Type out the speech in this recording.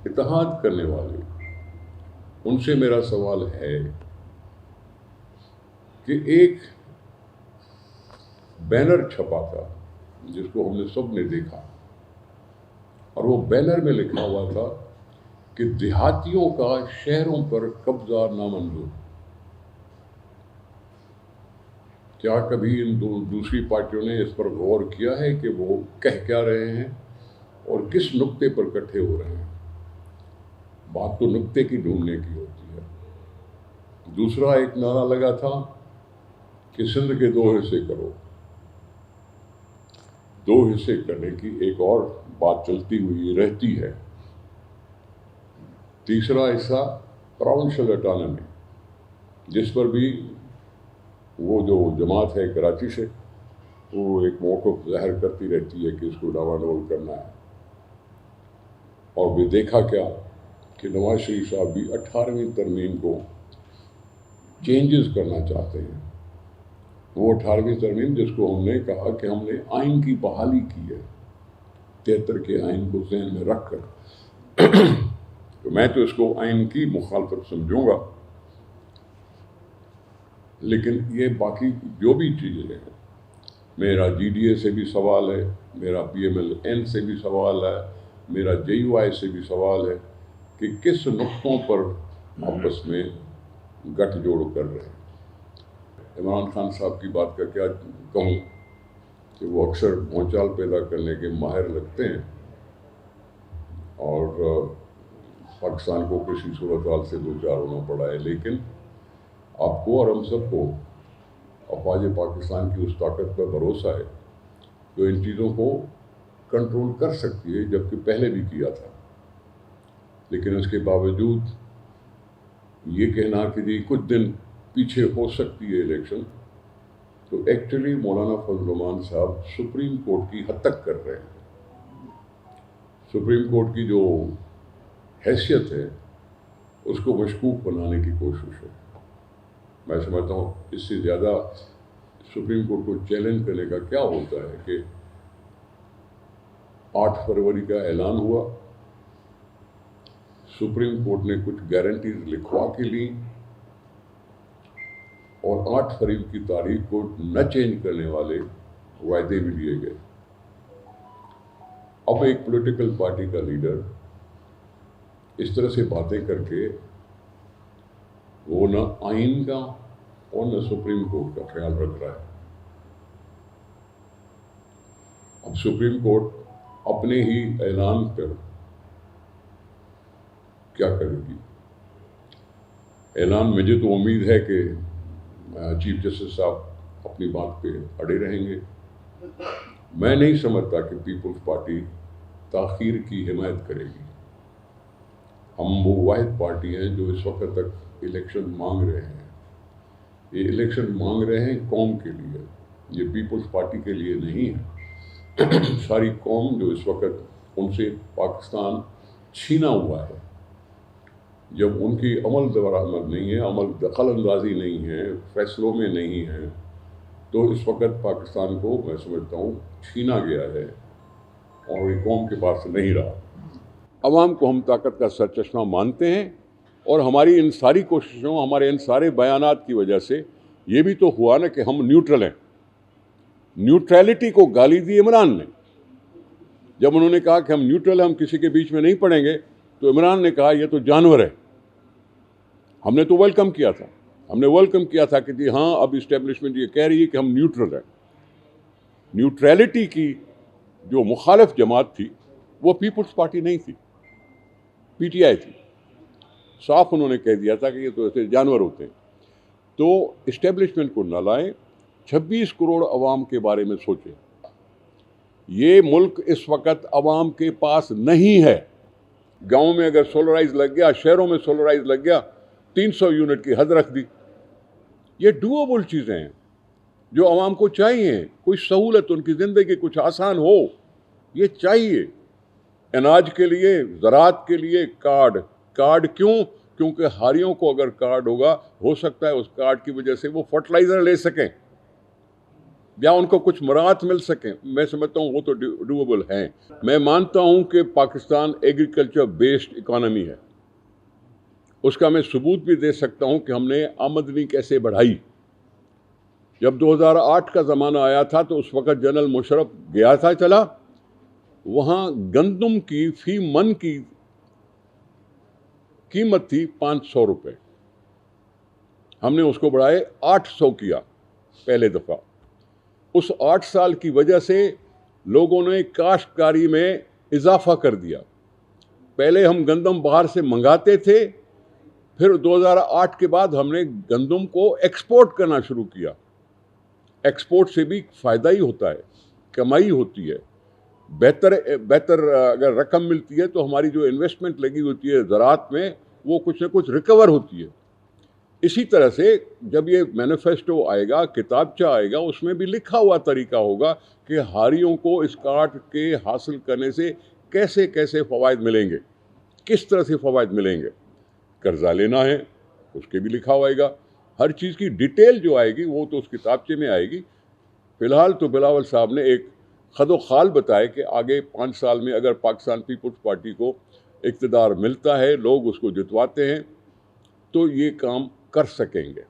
इत्तेहाद करने वाले, उनसे मेरा सवाल है कि एक बैनर छपा था जिसको हमने सब ने देखा, और वो बैनर में लिखा हुआ था कि देहातियों का शहरों पर कब्जा नामंजूर। क्या कभी इन दूसरी पार्टियों ने इस पर गौर किया है कि वो कह क्या रहे हैं और किस नुक्ते पर इकट्ठे हो रहे हैं? बात तो नुक्ते की ढूंढने की होती है। दूसरा एक नारा लगा था कि सिंध के 2 हिस्से करो। 2 हिस्से करने की एक और बात चलती हुई रहती है। तीसरा हिस्सा प्रोविंशियल ऑटोनॉमी, जिस पर भी वो जो जमात है कराची से, वो एक मौक़िफ़ ज़ाहिर करती रहती है कि इसको डावाडोल करना है। और भी देखा क्या कि नवाज शरीफ साहब भी 18वीं तरमीम को चेंजेस करना चाहते हैं। वो 18वीं तरमीम जिसको हमने कहा कि हमने आइन की बहाली की है, 73 के आइन को ज़हन में रख कर तो मैं तो इसको आइन की मुखालफत समझूंगा, लेकिन ये बाकी जो भी चीज़ें हैं, मेरा GDA से भी सवाल है, मेरा PMLN से भी सवाल है, मेरा JUI से भी सवाल है कि किस नुक्तों पर आपस में गठजोड़ कर रहे हैं। इमरान खान साहब की बात का क्या कहूँ कि वो अक्सर भौचाल पैदा करने के माहिर लगते हैं, और पाकिस्तान को किसी सूरत हाल से दो चार होना पड़ा है, लेकिन आपको और हम सबको अफवाज पाकिस्तान की उस ताकत पर भरोसा है जो इन चीज़ों को कंट्रोल कर सकती है, जबकि पहले भी किया था। लेकिन उसके बावजूद ये कहना कि जी कुछ दिन पीछे हो सकती है इलेक्शन, तो एक्चुअली मौलाना फजल रहमान साहब सुप्रीम कोर्ट की हद तक कर रहे हैं। सुप्रीम कोर्ट की जो हैसियत है उसको मशकूक बनाने की कोशिश है। मैं समझता हूँ इससे ज़्यादा सुप्रीम कोर्ट को चैलेंज करने का क्या होता है कि 8 फरवरी का ऐलान हुआ, सुप्रीम कोर्ट ने कुछ गारंटीज लिखवा के ली, और 8 फरवरी की तारीख को न चेंज करने वाले वायदे भी लिए गए। अब एक पॉलिटिकल पार्टी का लीडर इस तरह से बातें करके वो न आइन का और न सुप्रीम कोर्ट का ख्याल रख रहा है। अब सुप्रीम कोर्ट अपने ही ऐलान पर क्या करेगी? ऐलान मुझे तो उम्मीद है कि चीफ जस्टिस साहब अपनी बात पे अड़े रहेंगे। मैं नहीं समझता कि पीपल्स पार्टी ताख़ीर की हिमायत करेगी। हम वो वाहिद पार्टी हैं जो इस वक्त तक इलेक्शन मांग रहे हैं। ये इलेक्शन मांग रहे हैं कौम के लिए, ये पीपल्स पार्टी के लिए नहीं है। सारी कौम जो इस वक्त उनसे पाकिस्तान छीना हुआ है, जब उनकी अमल दरामद नहीं है, अमल दखल अंदाजी नहीं है, फैसलों में नहीं है, तो इस वक्त पाकिस्तान को मैं समझता हूँ छीना गया है और ये कौम के पास नहीं रहा। अवाम को हम ताकत का सरचश्मा मानते हैं, और हमारी इन सारी कोशिशों, हमारे इन सारे बयानात की वजह से ये भी तो हुआ ना कि हम न्यूट्रल हैं। न्यूट्रलिटी को गाली दी इमरान ने। जब उन्होंने कहा कि हम न्यूट्रल हैं, हम किसी के बीच में नहीं पड़ेंगे, तो इमरान ने कहा ये तो जानवर है। हमने तो वेलकम किया था, हमने वेलकम किया था कि जी हाँ, अब इस्टेब्लिशमेंट ये कह रही है कि हम न्यूट्रल हैं। न्यूट्रलिटी की जो मुखालिफ जमात थी वो पीपल्स पार्टी नहीं थी, PTI थी। साफ उन्होंने कह दिया था कि ये तो ऐसे जानवर होते हैं। तो इस्टेब्लिशमेंट को न लाएं, 26 करोड़ अवाम के बारे में सोचें। ये मुल्क इस वक्त अवाम के पास नहीं है। गाँव में अगर सोलराइज लग गया, शहरों में सोलराइज लग गया, 300 यूनिट की हद रख दी। ये डूएबल चीज़ें हैं जो अवाम को चाहिए। कोई सहूलत, उनकी ज़िंदगी कुछ आसान हो, ये चाहिए। अनाज के लिए, ज़राअत के लिए कार्ड क्यों? क्योंकि हारियों को अगर कार्ड होगा, हो सकता है उस कार्ड की वजह से वो फर्टिलाइज़र ले सकें। या उनको कुछ मुराहत मिल सके, मैं समझता हूँ वो तो डूएबल हैं। मैं मानता हूँ कि पाकिस्तान एग्रीकल्चर बेस्ड इकोनॉमी है। उसका मैं सबूत भी दे सकता हूँ कि हमने आमदनी कैसे बढ़ाई। जब 2008 का ज़माना आया था तो उस वक़्त जनरल मुशर्रफ गया था चला, वहाँ गंदम की फी मन की कीमत थी 500 रुपये, हमने उसको बढ़ाए 800 किया पहले दफ़ा। उस 8 साल की वजह से लोगों ने काश्तकारी में इजाफा कर दिया। पहले हम गंदम बाहर से मंगाते थे, फिर 2008 के बाद हमने गंदम को एक्सपोर्ट करना शुरू किया। एक्सपोर्ट से भी फ़ायदा ही होता है, कमाई होती है, बेहतर अगर रकम मिलती है तो हमारी जो इन्वेस्टमेंट लगी होती है ज़राअत में वो कुछ ना कुछ रिकवर होती है। इसी तरह से जब ये मैनिफेस्टो आएगा, किताबचा आएगा, उसमें भी लिखा हुआ तरीका होगा कि हारियों को इस कार्ड के हासिल करने से कैसे कैसे फ़वाइद मिलेंगे, किस तरह से फ़वाइद मिलेंगे। कर्जा लेना है उसके भी लिखा हुआ आएगा। हर चीज़ की डिटेल जो आएगी वो तो उस किताबचे में आएगी। फ़िलहाल तो बिलावल साहब ने एक खदो खाल बताए कि आगे 5 साल में अगर पाकिस्तान पीपल्स पार्टी को इक़्तिदार मिलता है, लोग उसको जितवाते हैं, तो ये काम कर सकेंगे।